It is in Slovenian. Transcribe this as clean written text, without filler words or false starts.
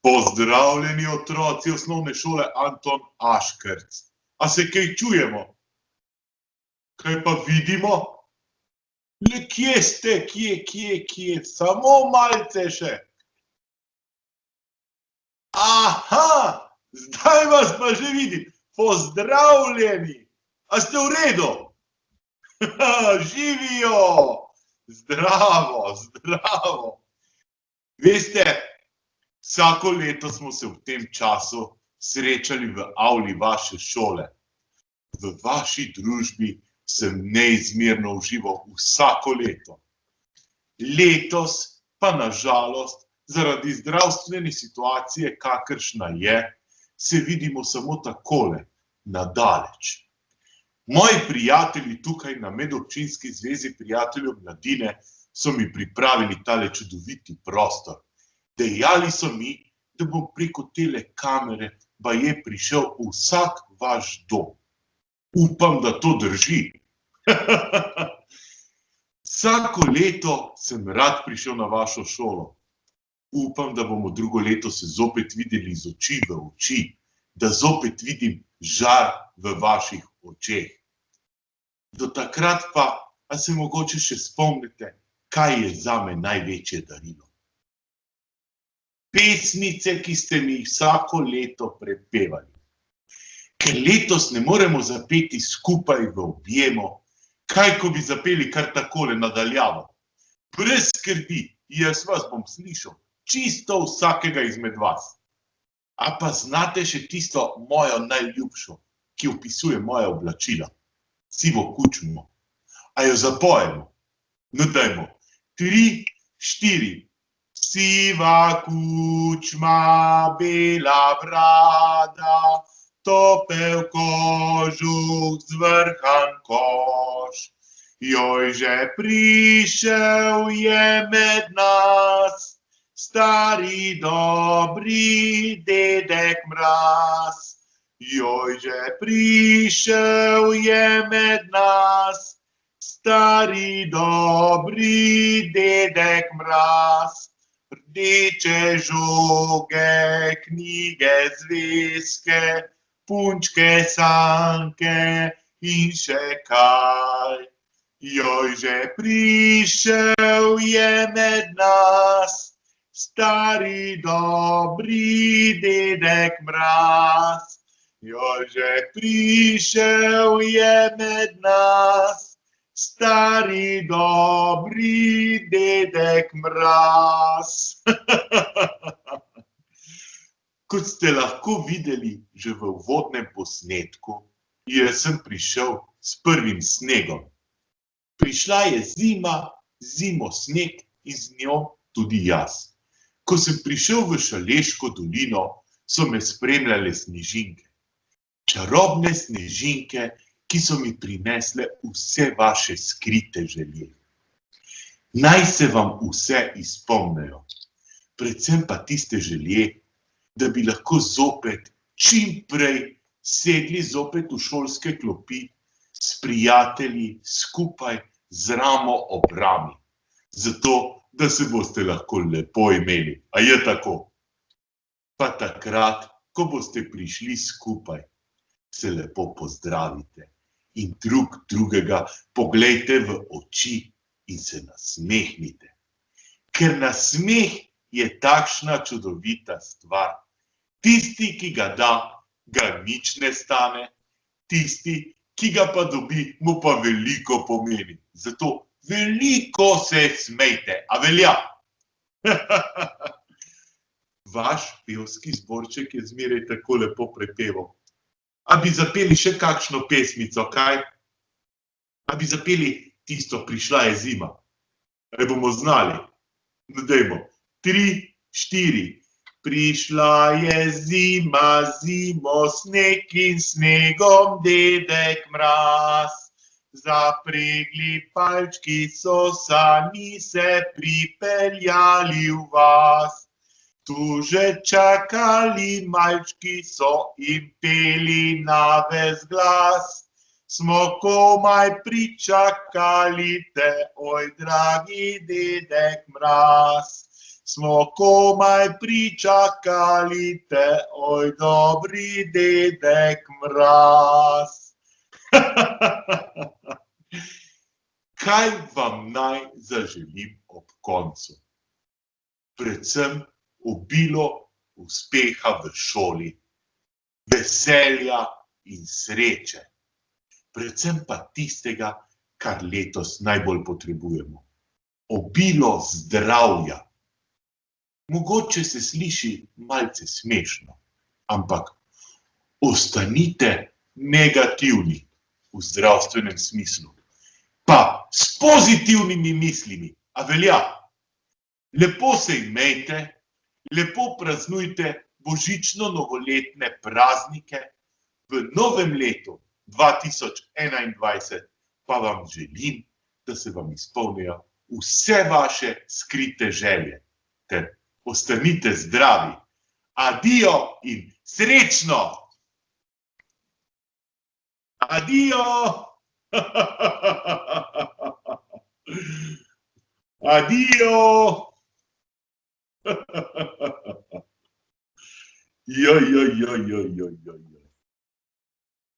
Pozdravljeni otroci osnovne šole Anton Aškerc. A se kaj čujemo? Kaj pa vidimo? Le kje ste, kje? Samo malce še. Aha, zdaj vas pa že vidim. Pozdravljeni. A ste v redu? Živijo. Zdravo. Veste, vsako leto smo se v tem času srečali v avli vaše šole. V vaši družbi sem neizmerno užival vsako leto. Letos pa na žalost zaradi zdravstvene situacije, kakršna je, se vidimo samo takole, na daleč. Moji prijatelji tukaj na Medobčinski zvezi prijateljev mladine so mi pripravili tale čudoviti prostor. Dejali so mi, da bom preko tele kamere baje prišel v vsak vaš dom. Upam, da to drži. Vsako leto sem rad prišel na vašo šolo. Upam, da bomo drugo leto se zopet videli iz oči v oči, da zopet vidim žar v vaših očeh. Do takrat pa, a se mogoče še spomnite, kaj je zame največje darilo? Pesmice, ki ste mi jih vsako leto prepevali. Ker letos ne moremo zapeti skupaj v objemu, kaj ko bi zapeli kar takole nadaljavo. Brez skrbi, jaz vas bom slišal, čisto vsakega izmed vas. A pa znate še tisto mojo najljubšo, ki opisuje moja oblačila? Sivo kučmo. A jo zapojemo? No dajmo. 3, 4. Siva kučma, bela brada, topel kožuh, zvrhan koš. Joj, že prišel je med nas, stari dobri dedek Mraz. Joj, že prišel je med nas, stari dobri dedek Mraz. Rdeče žoge, knjige, zvezke, punčke, sanke in še kaj. Joj, že prišel je med nas, stari dobri dedek Mraz. Joj, že prišel je med nas, stari dobri dedek Mraz. Kot ste lahko videli že v uvodnem posnetku, jaz sem prišel s prvim snegom. Prišla je zima, zimo sneg in z njo tudi jaz. Ko sem prišel v Šaleško dolino, so me spremljale snežinke. Čarobne snežinke, ki so mi prinesle vse vaše skrite želje. Naj se vam vse izpolnijo, predvsem pa tiste želje, da bi lahko zopet čim prej sedli zopet v šolske klopi s prijatelji skupaj z ramo ob rami, zato da se boste lahko lepo imeli. A je tako? Pa takrat, ko boste prišli skupaj, se lepo pozdravite in drug drugega poglejte v oči in se nasmehnite. Ker nasmeh je takšna čudovita stvar. Tisti, ki ga da, ga nič ne stane. Tisti, ki ga pa dobi, mu pa veliko pomeni. Zato veliko se smejte, a velja? Vaš pevski zborček je zmeraj tako lepo prepeval. A bi zapeli še kakšno pesmico, kaj? A bi zapeli tisto Prišla je zima? Ali bomo znali? No, dajmo. 3, 4. Prišla je zima, zimo, sneg in snegom dedek Mraz. Zapregli palčki so sani se pripeljali v vas. Tu že čakali malčki so in peli na ves glas. Smo komaj pričakali te, oj, dragi dedek Mraz. smo komaj pričakali te, oj, dobri dedek Mraz. Kaj vam naj zaželim ob koncu? Predvsem obilo uspeha v šoli, veselja in sreče. Predvsem pa tistega, kar letos najbolj potrebujemo. Obilo zdravja. Mogoče se sliši malce smešno, ampak ostanite negativni v zdravstvenem smislu. Pa s pozitivnimi mislimi, a velja. Lepo se imejte, lepo praznujte božično-novoletne praznike. V novem letu 2021 pa vam želim, da se vam izpolnijo vse vaše skrite želje. Ter ostanite zdravi. Adijo in srečno! Adijo! Adijo! Joj, joj, joj, joj, joj, joj.